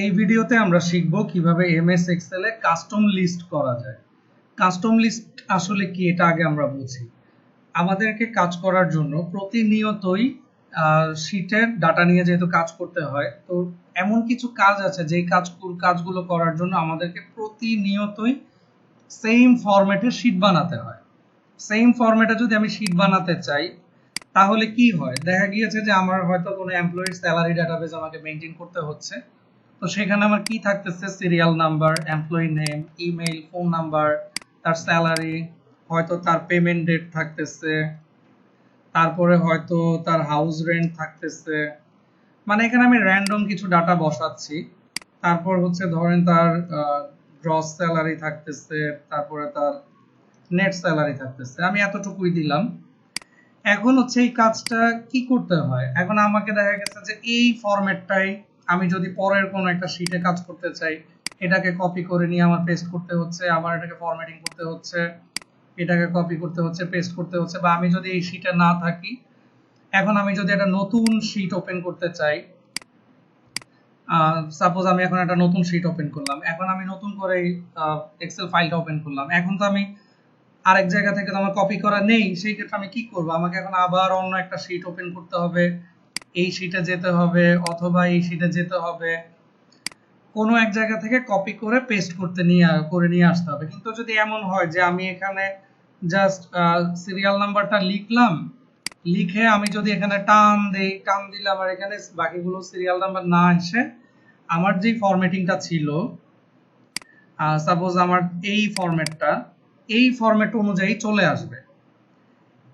এই ভিডিওতে আমরা শিখব কিভাবে এমএস এক্সেল এ কাস্টম লিস্ট করা যায়। কাস্টম লিস্ট আসলে কি এটা আগে আমরা বুঝি। আমাদেরকে কাজ করার জন্য প্রতিনিয়তই শীটের ডাটা নিয়ে যেহেতু কাজ করতে হয়, তো এমন কিছু কাজ আছে যেই কাজগুলো করার জন্য আমাদেরকে প্রতিনিয়তই সেম ফরম্যাটে শীট বানাতে হয়। সেম ফরম্যাটে যদি আমি শীট বানাতে চাই তাহলে কি হয়, দেখা গিয়েছে যে আমার হয়তো কোনো এমপ্লয়ির স্যালারি ডাটাবেস আমাকে মেইনটেইন করতে হচ্ছে। তো সেখানে আমার কি থাকতেছে, serial number, employee name, email, phone number, তার স্যালারি, হয়তো তার পেমেন্ট ডেট থাকতেছে, তারপরে হয়তো তার হাউস রেন্ট থাকতেছে। মানে এখানে আমি র্যান্ডম কিছু ডাটা বসাচ্ছি। তারপর হচ্ছে ধরেন তার গ্রস স্যালারি থাকতেছে, তারপরে তার নেট স্যালারি থাকতেছে, আমি এতটুকুই দিলাম। এখন হচ্ছে এই কাজটা কি করতে হয়, এখন আমাকে দেখা গেছে যে এই ফরম্যাটটাই আমি যদি পরের কোনো একটা শীটে কাজ করতে চাই, এটাকে কপি করে নিয়ে আমার পেস্ট করতে হচ্ছে, আবার এটাকে ফরম্যাটিং করতে হচ্ছে, এটাকে কপি করতে হচ্ছে, পেস্ট করতে হচ্ছে। বা আমি যদি এই শীটে না থাকি, এখন আমি যদি একটা নতুন শীট ওপেন করতে চাই, সাপোজ আমি এখন একটা নতুন শীট ওপেন করলাম, এখন আমি নতুন করে এক্সেল ফাইলটা ওপেন করলাম, এখন তো আমি আরেক জায়গা থেকে তো আমার কপি করা নেই, সেই ক্ষেত্রে আমি কি করব, আমাকে এখন আবার অন্য একটা শীট ওপেন করতে হবে, এই শীটে যেতে হবে অথবা এই শীটে যেতে হবে, কোনো এক জায়গা থেকে কপি করে পেস্ট করে নিয়ে আসতে হবে। কিন্তু যদি এমন হয় যে আমি এখানে জাস্ট সিরিয়াল নাম্বারটা লিখলাম, লিখে আমি যদি এখানে টান দিলে আমার এখানে বাকিগুলো সিরিয়াল নাম্বার না এসে আমার যে ফরম্যাটিংটা ছিল, সাপোজ আমার এই ফরম্যাট অনুযায়ী চলে আসবে।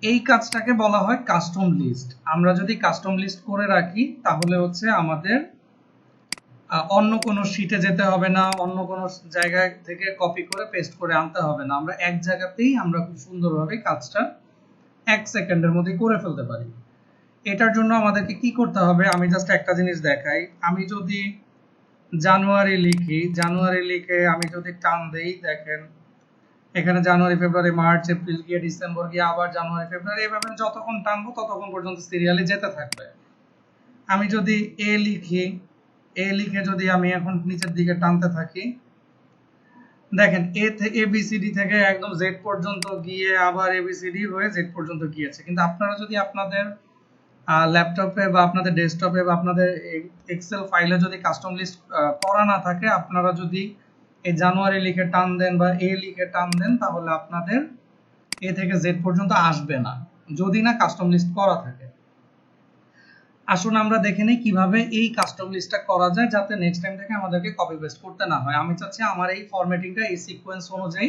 এই কাজটাকে বলা হয় কাস্টম লিস্ট। আমরা যদি কাস্টম লিস্ট করে রাখি তাহলে হচ্ছে আমাদের অন্য কোনো শীটে যেতে হবে না, অন্য কোনো জায়গা থেকে কপি করে পেস্ট করে আনতে হবে না। আমরা এক জায়গাতেই আমরা খুব সুন্দরভাবে কাজটা 1 সেকেন্ডের মধ্যে করে ফেলতে পারি। এটার জন্য আমাদেরকে কি করতে হবে, আমি জাস্ট একটা জিনিস দেখাই। আমি যদি জানুয়ারি লিখে আমি যদি টান দেই, দেখেন এখানে জানুয়ারি, ফেব্রুয়ারি, মার্চ, এপ্রিল গিয়ে ডিসেম্বর গিয়ে আবার জানুয়ারি, ফেব্রুয়ারি, এভাবে যতক্ষণ টানবো ততক্ষণ পর্যন্ত সিরিয়ালে যেতে থাকবে। আমি যদি এ লিখে যদি আমি এখন নিচের দিকে টানতে থাকি, দেখেন এবিসিডি থেকে একদম জেড পর্যন্ত গিয়ে আবার এবিসিডি হয়ে জেড পর্যন্ত গিয়েছে। কিন্তু আপনারা যদি আপনাদের ল্যাপটপে বা আপনাদের ডেস্কটপে বা আপনাদের এক্সেল ফাইলে যদি কাস্টম লিস্ট করা না থাকে, আপনারা যদি এই জানুয়ারি লিখে টান দেন বা এ লিখে টান দেন, তাহলে আপনাদের এ থেকে জেড পর্যন্ত আসবে না, যদি না কাস্টম লিস্ট করা থাকে। আসুন আমরা দেখে নিই কিভাবে এই কাস্টম লিস্টটা করা যায়, যাতে নেক্সট টাইম থেকে আমাদেরকে কপি পেস্ট করতে না হয়। আমি চাচ্ছি আমার এই ফরম্যাটিংটা এই সিকোয়েন্স অনুযায়ী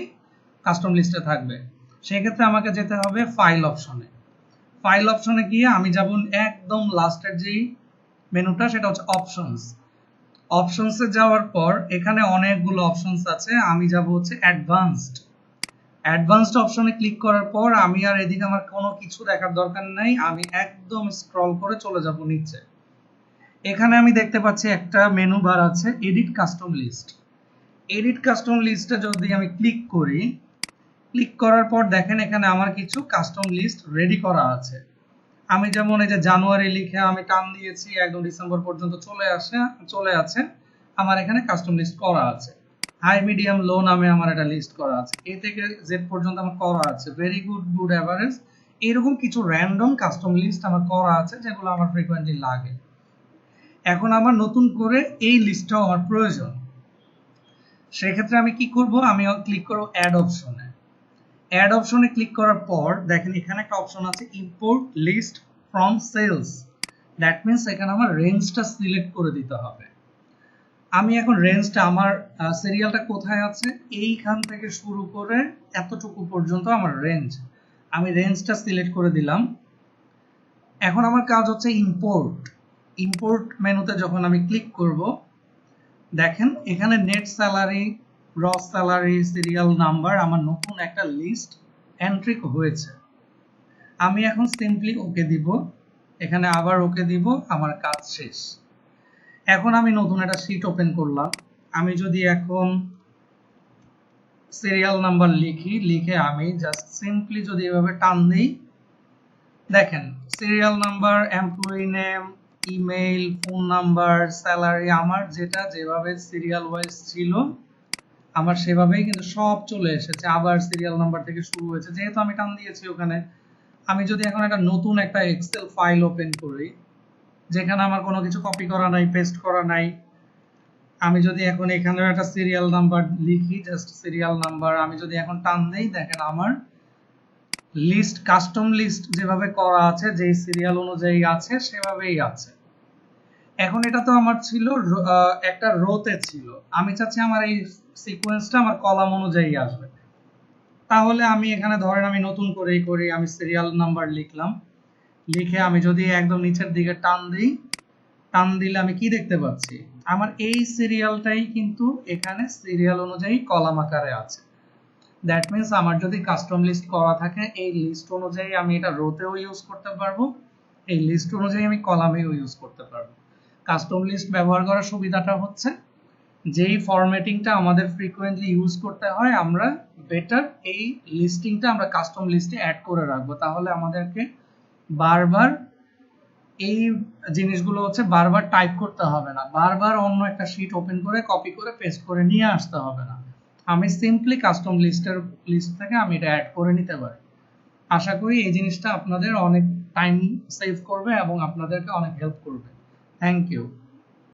কাস্টম লিস্টে থাকবে। সেই ক্ষেত্রে আমাকে যেতে হবে ফাইল অপশনে। ফাইল অপশনে গিয়ে আমি যাব একদম লাস্টের যেই মেনুটা, সেটা হচ্ছে অপশনস। অপশনসে যাওয়ার পর এখানে অনেকগুলো অপশনস আছে, আমি যাব হচ্ছে অ্যাডভান্সড অপশনে ক্লিক করার পর আমি আর এদিকে আমার কোনো কিছু দেখার দরকার নাই, আমি একদম স্ক্রল করে চলে যাব নিচে। এখানে আমি দেখতে পাচ্ছি একটা মেনু বার আছে, edit custom list. Edit custom লিস্টে যদি আমি ক্লিক করি, ক্লিক করার পর দেখেন এখানে আমার কিছু কাস্টম লিস্ট রেডি করা আছে। আমি যেমন এই যে জানুয়ারি লিখে আমি টান দিয়েছি, একদম ডিসেম্বর পর্যন্ত চলে আছে, আমার এখানে কাস্টম লিস্ট করা আছে। হাই, মিডিয়াম, লো নামে আমার একটা লিস্ট করা আছে, এ থেকে জেড পর্যন্ত আমার করা আছে, ভেরি গুড, গুড, এভারেজ, এরকম কিছু র্যান্ডম কাস্টম লিস্ট আমার করা আছে যেগুলো আমার ফ্রিকোয়েন্টলি লাগে। এখন আমার নতুন করে এই লিস্টটাও আমার প্রয়োজন। সেক্ষেত্রে আমি কি করব, আমি ক্লিক করব অ্যাড অপশনে। অ্যাড অপশনে ক্লিক করার পর দেখেন এখানে একটা অপশন আছে import list from cells. That means এখানে আমার রেঞ্জটা সিলেক্ট করে দিতে হবে। আমি এখন রেঞ্জটা আমার সিরিয়ালটা কোথায় আছে, এইখান থেকে শুরু করে এতটুকু পর্যন্ত আমার রেঞ্জ, আমি রেঞ্জটা সিলেক্ট করে দিলাম। এখন আমার কাজ হচ্ছে ইম্পোর্ট মেনুতে যখন আমি ক্লিক করব, দেখেন এখানে net salary, gross salary, serial number, আমার নতুন একটা লিস্ট এন্ট্রি হয়েছে। আমি এখন সিম্পলি ওকে দিব, এখানে আবার ওকে দিব, আমার কাজ শেষ। এখন আমি নতুন একটা শীট ওপেন করলাম। আমি যদি এখন সিরিয়াল নাম্বার লিখে আমি জাস্ট সিম্পলি যদি এভাবে টান দিই, দেখেন serial number, employee name, email, phone number, salary, আমার যেটা যেভাবে সিরিয়াল ওয়াইজ ছিল আমার সেভাবেই কিন্তু সব চলে এসেছে। আবার সিরিয়াল নাম্বার থেকে শুরু হয়েছে, যেহেতু আমি টান দিয়েছি ওখানে। আমি যদি এখন একটা নতুন একটা এক্সেল ফাইল ওপেন করি, যেখানে আমার কোনো কিছু কপি করা নাই, পেস্ট করা নাই, আমি যদি এখন এখানে একটা সিরিয়াল নাম্বার লিখি, জাস্ট সিরিয়াল নাম্বার, আমি যদি এখন টান দেই, দেখেন আমার লিস্ট, কাস্টম লিস্ট যেভাবে করা আছে, যেই সিরিয়াল অনুযায়ী আছে সেভাবেই আছে। এখন এটা তো আমার ছিল একটা রোতে ছিল, আমি চাচ্ছি আমার এই সিকোয়েন্সটা আমার কলাম অনুযায়ী আসবে। তাহলে আমি এখানে ধরেন আমি নতুন করেই করি, আমি সিরিয়াল নাম্বার লিখলাম, লিখে আমি যদি একদম নিচের দিকে টান দিই, টান দিলে আমি কি দেখতে পাচ্ছি, আমার এই সিরিয়ালটাই কিন্তু এখানে সিরিয়াল অনুযায়ী কলাম আকারে আছে। দ্যাট মিন্স আমার যদি কাস্টম লিস্ট করা থাকে, এই লিস্ট অনুযায়ী আমি এটা রোতেও ইউজ করতে পারবো, এই লিস্ট অনুযায়ী আমি কলামেও ইউজ করতে পারবো। কাস্টম লিস্ট ব্যবহার করার সুবিধাটা হচ্ছে, যেই ফরম্যাটিংটা আমাদের ফ্রিকোয়েন্টলি ইউজ করতে হয়, আমরা বেটার এই লিস্টিংটা আমরা কাস্টম লিস্টে অ্যাড করে রাখবো। তাহলে আমাদেরকে বারবার এই জিনিসগুলো হচ্ছে বারবার টাইপ করতে হবে না, বারবার অন্য একটা শীট ওপেন করে কপি করে পেস্ট করে নিয়ে আসতে হবে না। আমি সিম্পলি কাস্টম লিস্ট থেকে আমি এটা অ্যাড করে নিতে পারি। আশা করি এই জিনিসটা আপনাদের অনেক টাইম সেভ করবে এবং আপনাদেরকে অনেক হেল্প করবে। Thank you.